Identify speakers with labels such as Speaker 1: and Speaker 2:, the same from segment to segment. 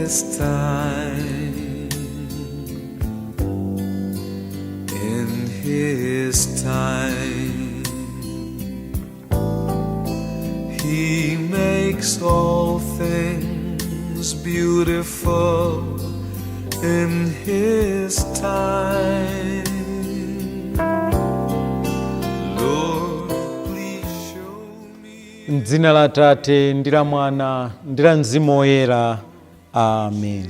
Speaker 1: his time, in his time, he makes all things beautiful in his time. Lord, please show me.
Speaker 2: M'dzina la Tate ndi la Mwana ndi la Mzimu Woyera. Amen.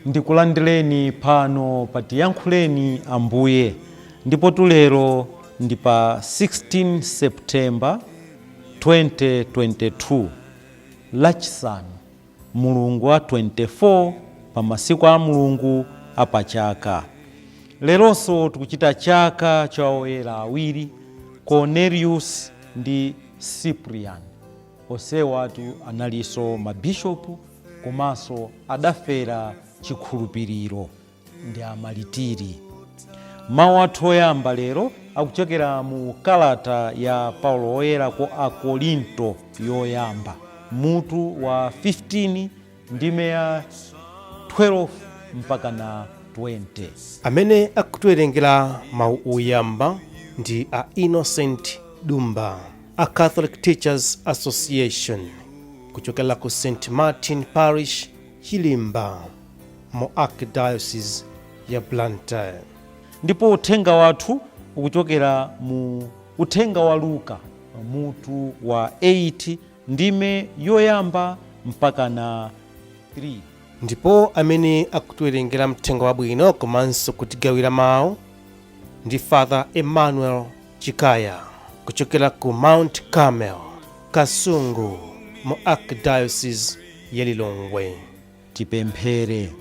Speaker 2: Ndikulandireni pano patiyankhuleni Ambuye, ndipo tulero ndi pa 16 September 2022 lachisanu, mulungu wa 24 pa masiku a mulungu apachaka. Leronso tikuchita chaka cha oyera awiri, Cornelius ndi Cyprian. Onsewa atu analinso mabishopu komanso adafera chikhulupiriro ndi amalitiri. Mawu athu oyamba lero akuchokera mu kalata ya Paulo oyera ku Akorinto yoyamba, mutu wa 15 ndime ya 12 mpaka na 20.
Speaker 3: Amene akutiwerengera mawu oyamba ndi a Innocent Dumba, a Catholic Teachers Association, kuchokera ku St. Martin Parish, Chilimba, mu Archdiocese ya Blantyre.
Speaker 2: Ndipo uthenga wathu ukuchokera mu uthenga wa Luka, mutu wa 8 ndime yoyamba mpaka na 3.
Speaker 3: Ndipo amene akutiwerengera mthenga wabwino komanso kutigawira mawu ndi Father Emmanuel Chikaya, kuchokera ku Mount Carmel, Kasungu, mu Archdiocese ya Lilongwe.
Speaker 2: Tipemphere.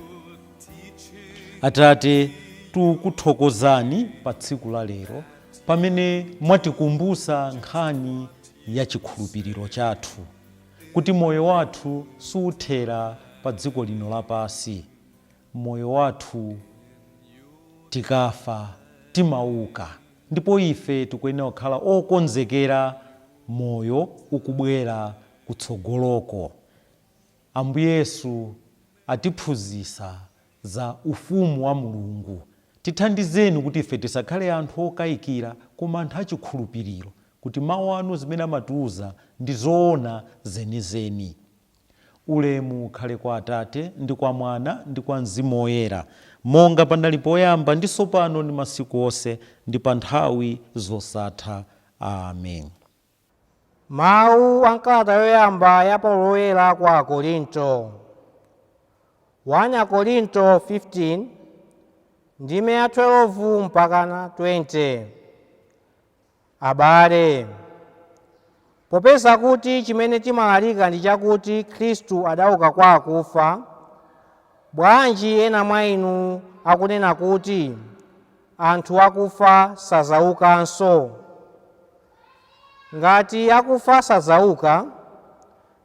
Speaker 2: Atate, tikuthokozani pa tsiku la lero pamene mwatikumbusa nkhani ya chikhulupiriro chathu, kuti moyo wathu suthera pa dziko lino lapasi. Moyo wathu tikafa timauka, ndipo ife tikuyenera kukhala okonzekera moyo ukubwera kutsogoloko. Ambuye Yesu atiphunzitsa za ufumu wa Mulungu. Tithandizeni kuti ife tisakhale anthu okayikira koma anthu achikhulupiriro, kuti mawu anu zimene amatiuza ndi zoona zenizeni. Ulemu ukhale kwa Atate ndi kwa Mwana ndi kwa Mzimu Woyera, monga panali poyamba ndi tsopano ndi masiku onse ndi pa nthawi zosatha. Amen.
Speaker 4: Mawu a kalata yoyamba ya Paulo oyera kwa Akorinto. 1 Akorinto 15 ndime ya 12 mpaka na 20. Abale, popeza kuti chimene timalalika ndi chakuti Khristu adauka kwa akufa, bwanji ena mwa inu akunena kuti anthu akufa sazaukanso? Ngati akufa sazauka,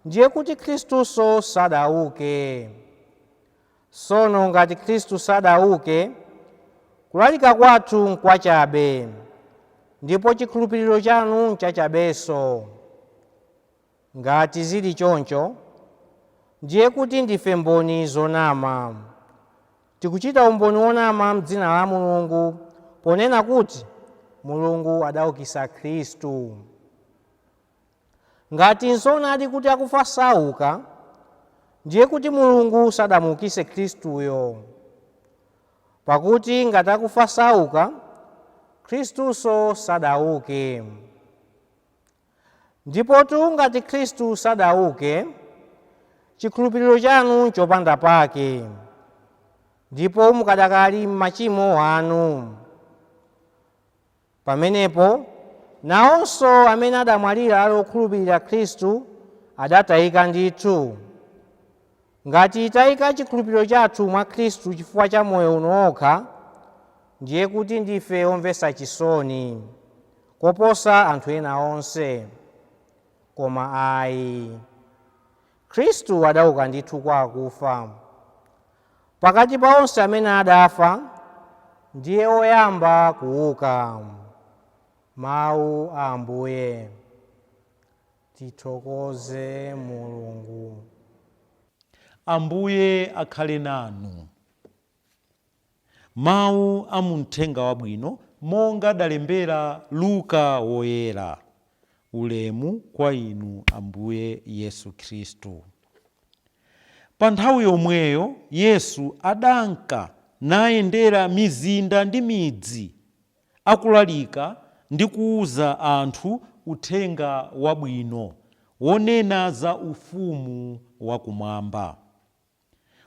Speaker 4: ndiye kuti Khristuso sadauke. Sono ngati Khristu sadauke, kulalika kwathu nkwachabe, ndipo chikhulupiriro chanu nchachabenso. Ngati zili choncho, ndiye kuti ndife mboni zonama. Tikuchita umboni wonama m'dzina la Mulungu ponena kuti Mulungu adaukitsa Khristu. Ngati nzoonadi kuti akufa sauka, ndiye kuti Mulungu sadamuukitse Khristuyo. Pakuti ngati akufa sauka, Khristuso sadauke. Ndipotu ngati Khristu sadauke, chikhulupiriro chanu nchopanda pake, ndipo mukadakali m'machimo anu. Pamenepo nawonso amene adamwalira ali okhulupirira Khristu adatayika ndithu. Ngati tayika chikhulupiriro chathu mwa Khristu chifukwa cha moyo uno okha, ndiye kuti ndife omvetsa chisoni koposa anthu ena onse. Koma ayi, Khristu adauka ndithu kwa akufa. Pakati pa onse amene adafa, ndiye oyamba kuuka. Mawu a Ambuye. Tithokoze Mulungu.
Speaker 2: Ambuye akhale nanu. Mawu a mu Uthenga Wabwino monga adalembera Luka woyera. Ulemu kwa inu Ambuye Yesu Khristu. Pa nthawi yomweyo Yesu adanka nayendera mizinda ndi midzi akulalika ndi kuwuza anthu uthenga wabwino wonena za ufumu wakumwamba.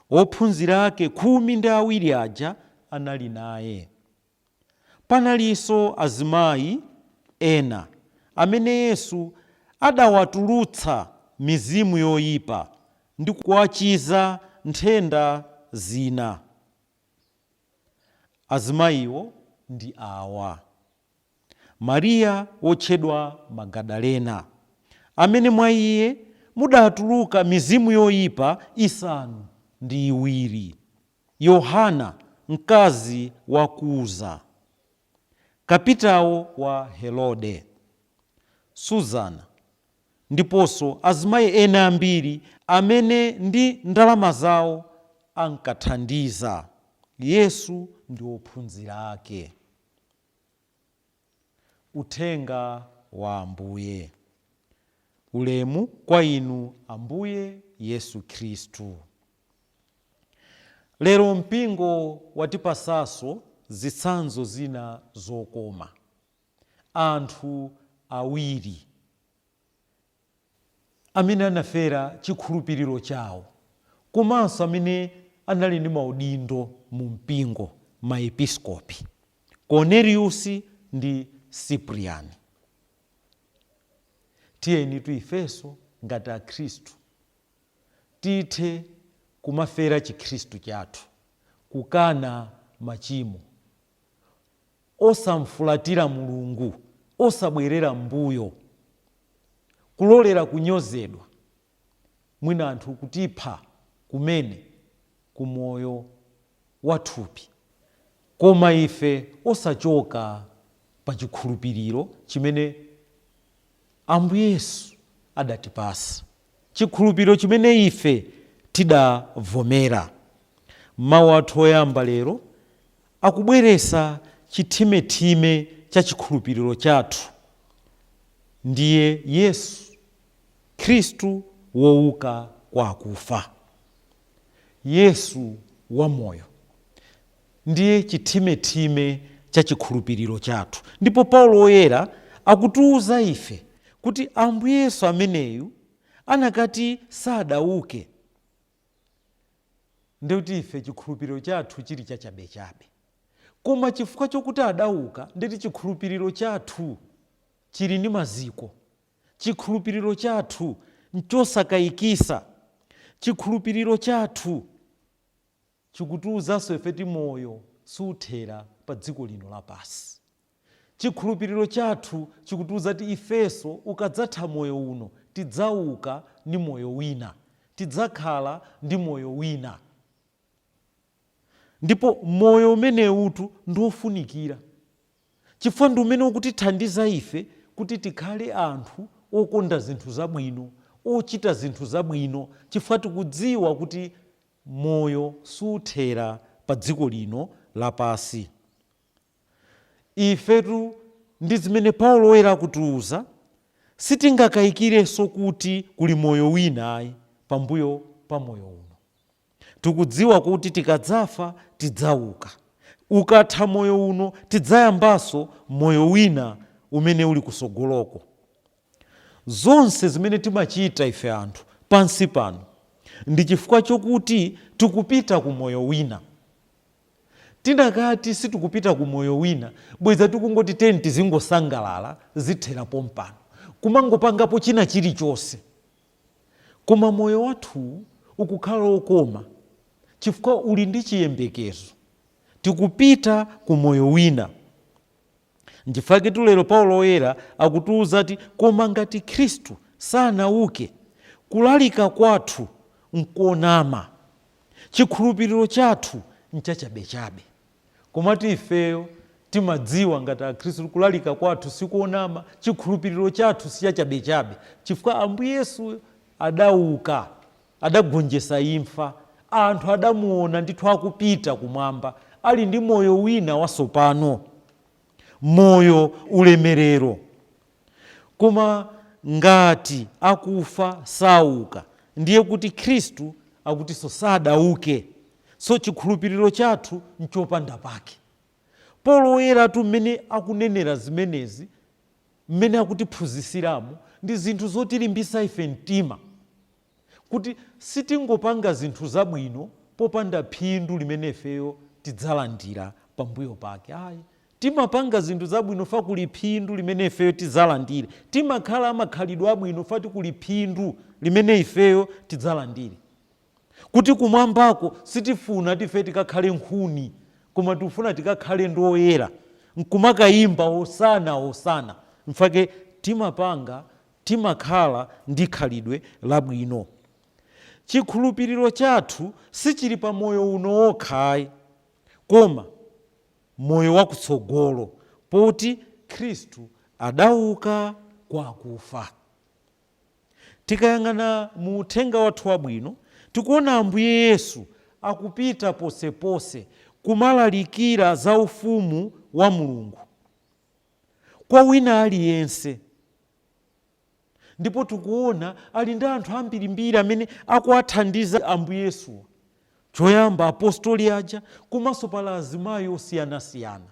Speaker 2: Ophunzira ake 12 aja anali naye. Panalinso azimayi ena amene Yesu adawatulutsa mizimu yoyipa ndi kuwachiza nthenda zina. Azimayiwo ndi awa: Mariya wotchedwa Magadalena, amene mwa iye mudatuluka mizimu yoyipa 7. Yohana mkazi wa Kuza, kapitawo wa Herode, Suzana, ndiponso azimayi ena ambiri amene ndi ndalama zawo ankathandiza Yesu ndi ophunzira ake. Uthenga wa Ambuye. Ulemu kwa inu Ambuye Yesu Khristu. Lero mpingo watipasanso zitsanzo zina zokoma. Anthu awiri amene anafera chikhulupiriro chawo, komanso amene anali ndi maudindo mu mpingo, maepiskopi, Cornelius ndi Cyprian. Tiyeni ifenso ngati akhristu tithe kumafera chikhristu chathu, kukana machimo, osamfulatira Mulungu, osabwerera mbuyo, kulolera kunyozedwa, mwina anthu kutipha kumene kumoyo wathupi, koma ife osachoka pa chikhulupiriro chimene Ambuye Yesu adatipasa, chikhulupiriro chimene ife tidavomera. Mawu athu oyamba lero akubweresa chithimethime cha chikhulupiriro chathu, ndiye Yesu Khristu wouka kwa akufa. Yesu wamoyo ndiye chithimethime cha chikhulupiriro chathu. Ndipo Paulo woyera akutiwuza ife kuti Ambuye Yesu ameneyu anakati sadauke, ndikuti ife chikhulupiriro chathu chili chachabechabe. Koma chifukwa chokuti adauka, nditi chikhulupiriro chathu chili ndi maziko, chikhulupiriro chathu nchosakayikisa, chikhulupiriro chathu chikutiwuzanso ife ti moyo suthera pa dziko lino lapasi. Chikhulupiriro chathu chikutiwuza ti ifeso ukadzatha moyo uno tidzauka ndi moyo wina, tidzakhala ndi moyo wina. Ndipo moyo umenewutu ndofunikira, chifukwa ndi umene ukutithandiza ife kuti tikhale anthu okonda zinthu zabwino, ochita zinthu zabwino, chifukwa tikudziwa kuti moyo suthera pa dziko lino lapasi. Ifetu ndi zimene Paulo woyera akutiwuza, sitingakayikirenso kuti kuli moyo wina ayi pambuyo pa moyo uno. Tikudziwa kuti tikadzafa tidzauka, ukatha moyo uno tidzayambanso moyo wina umene uli kusogoloko. Zonse zimene timachita ife anthu pansi pano ndi chifukwa chokuti tikupita ku moyo wina. Tinakati sitikupita ku moyo wina, bweza tikungoti teni tizingosangalala zithera pompano, kumangopangapo china chilichonse. Koma moyo wathu ukukhala okoma chifukwa uli ndi chiyembekezo, tikupita ku moyo wina. Nchifukwa lero Paulo woyera akutiwuza ti koma ngati Khristu sanauke, kulalika kwathu nkonama, chikhulupiriro chathu nchachabechabe. Komatu ifeyo timadziwa ngati akhristu kulalika kwathu sikuonama, chikhulupiriro chathu sichachabechabe, chifukwa Ambuye Yesu adauka adagonjetsa imfa, anthu adamuona ndithu akupita kumwamba ali ndi moyo wina watsopano, moyo ulemerero. Koma ngati akufa sauka, ndiye kuti Khristu akutinso sadauke, so chikhulupiriro chathu nchopanda pake. Paulo woyeratu mmene akunenera zimenezi, mmene akutiphunzitsiramo, ndi zinthu zotilimbitsa ife mtima kuti sitingopanga zinthu zabwino popanda phindu limene ifeyo tidzalandira pambuyo pake. Ayi, timapanga zinthu zabwino fa kuli phindu limene ifeyo tidzalandire, timakhala makhalidwe abwino fati kuli phindu limene ifeyo tidzalandire. Kuti kumwambako sitifuna tife tikakhale nkhuni, koma tifuna tikakhale ndoyera, nkumakayimba hosana hosana. Mfake timakhala ndi khalidwe labwino. Chikhulupiriro chathu sichili pa moyo uno okhayi, koma moyo wakutsogolo, poti Khristu adauka kwa akufa. Tikayang'ana mu uthenga wathu wabwino, tikuona Ambuye Yesu akupita posepose kumalalikira za ufumu wa Mulungu kwa wina aliyense. Ndipo tikuona ali ndi anthu ambirimbiri amene akuwathandiza Ambuye Yesu. Choyamba apostoli aja, komanso pala azimayi osiyanasiyana,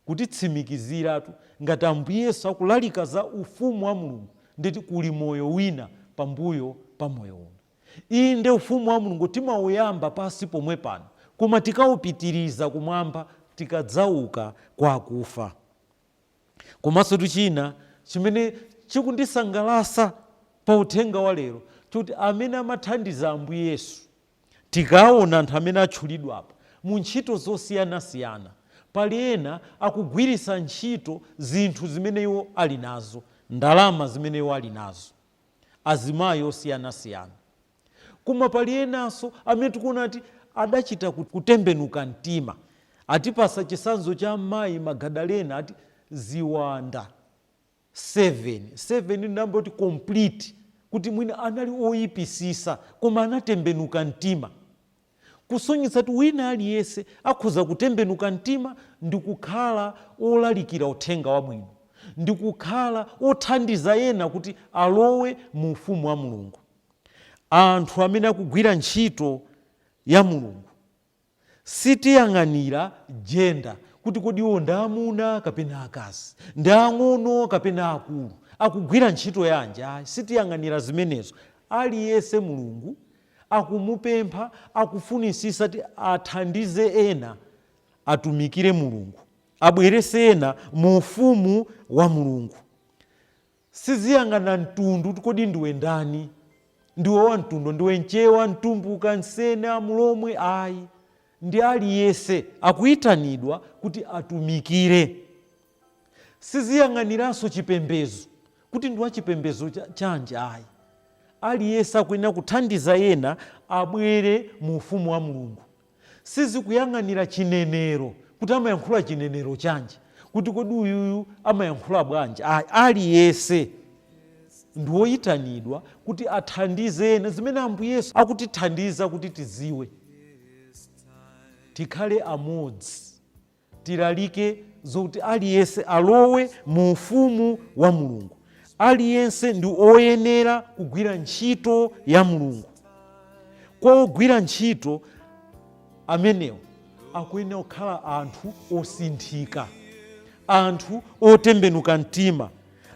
Speaker 2: kutitsimikiziratu ngati Ambuye Yesu akulalika za ufumu wa Mulungu, nditi kuli moyo wina pambuyo pa moyo uno. Iyi ndi ufumu wa Mulungu timauyamba pasi pomwe pano, koma tikawupitiriza kumwamba tikadzauka kwa akufa. Komanso tuchina chimene chikundisangalatsa pa uthenga wa lero, kuti amene amathandiza Ambuye Yesu, tikaona anthu amene atchulidwapo mu ntchito zosiyanasiyana. Pali ena akugwiritsa ntchito zinthu zimene iwo ali nazo, ndalama zimene iwo ali nazo, azimayi osiyanasiyana. Koma pali enanso amene tikuona ati adachita kutembenuka mtima. Atipasa chitsanzo cha mayi Magadalena, ati ziwanda 7 ndambo kuti complete, kuti mwina anali oyipisisa koma anatembenuka mtima. Kusonyeza kuti wina aliyense akhoza kutembenuka mtima ndi kukhala olalikira uthenga wabwino, ndi kukhala othandiza ena kuti alowe mu ufumu wa Mulungu. Anthu amene akugwira ntchito ya Mulungu sitiyang'anira jenda, kuti kodi iwo ndi amuna kapena akazi, ndi ang'ono kapena akulu, akugwira ntchito yanji. Ayi, sitiyang'anira zimenezo. Aliyense Mulungu akumupempha, akufunisisa kuti athandize ena atumikire Mulungu, abwerese ena mu ufumu wa Mulungu. Siziyang'ana mtundu, kodi ndiwe ndani, ndiwe wa mtundu, ndiwe mchewa, mtumbuka, nsene, amulomwe. Ayi, ndi aliyense akuyitanidwa kuti atumikire. Siziyang'aniranso chipembedzo, kuti ndiwa chipembedzo chanji. Ayi, aliyense akuyenera kuthandiza ena abwere mu ufumu wa Mulungu. Sizikuyang'anira chinenero, kuti amayankhula chinenero chanji, kuti kodi uyuyu amayankhula bwanji. Ayi, aliyense ndiwoyitanidwa kuti athandize ena, zimene Ambuye Yesu akutithandiza kuti tiziwe. Tikhale amodzi, tilalike zokuti aliyense alowe mu ufumu wa Mulungu. Aliyense ndi oyenera kugwira ntchito ya Mulungu. Kwa ogwira ntchito amenewo akuyenera kukhala anthu osinthika, anthu otembenuka mtima,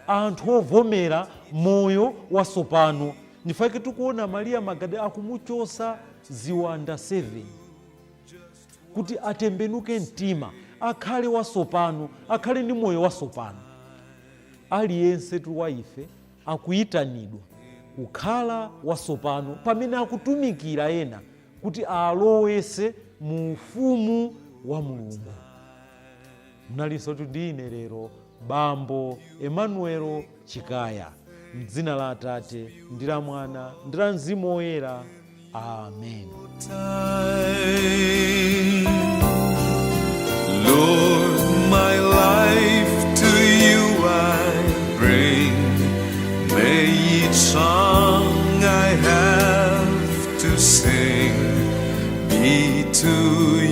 Speaker 2: anthu ovomera moyo watsopano. Ndifake tikuona Mariya Magadalena akumuchosa ziwanda 7 kuti atembenuke mtima, akhale watsopano, akhale ndi moyo watsopano. Aliyense wa ife akuyitanidwa kukhala watsopano pamene akutumikira ena kuti alowese mu ufumu wa Mulungu. Mnalinso ndine lero Bambo Emmanuel Chikaya, m'dzina la Atate ndi la Mwana ndi la Mzimu Woyera. Amen.
Speaker 1: Lord, my life to you I bring. May each song I have to to